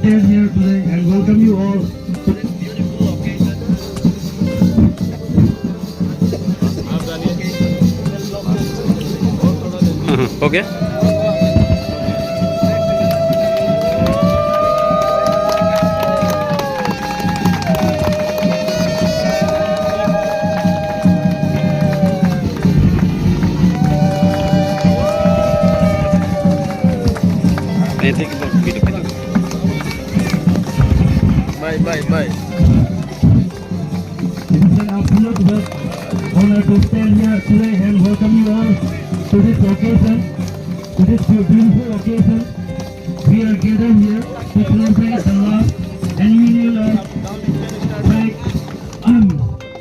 stand here today and welcome you all to this beautiful occasion. Okay. Bye. It is an absolute honor to stand here today and welcome you all to this occasion, to this beautiful occasion. We are gathered here to celebrate the love and union of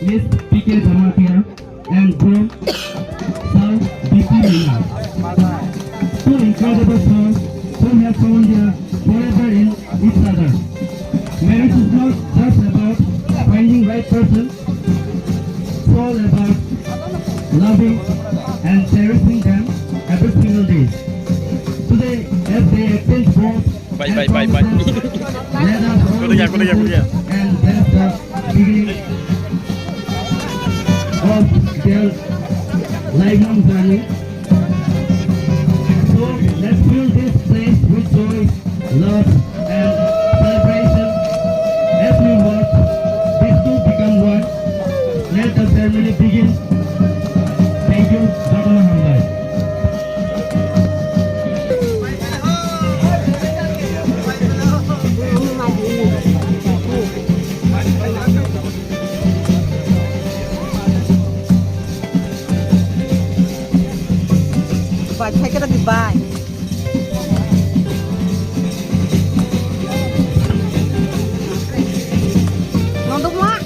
Miss P.K. Dharmakia and Bro South B.P. Miller. Two incredible souls who have found their forever in each other. Marriage is not just about finding right person, it's all about loving and cherishing them every single day. Today, as they exchange both, Bye. let us all and that's the beginning of their lifelong journey. So let's fill this place with joy, love, and celebration. As we watch these two become one, let the ceremony begin. Thank you, Dr. Muhammad. Vai, take it goodbye. Nó đúng quá.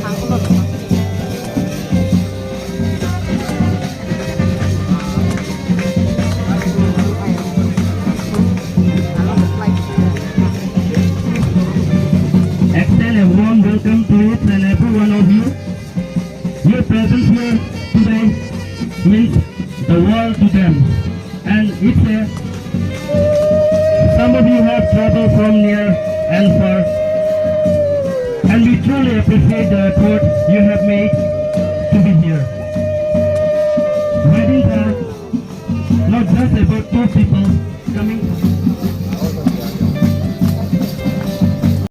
Thằng cũng được. Extend a warm welcome to each and every one of you. Your presence here today means the world to them, and it's a some of you have traveled from near and far, and we truly appreciate the effort you have made to be here. Weddings are not just about two people,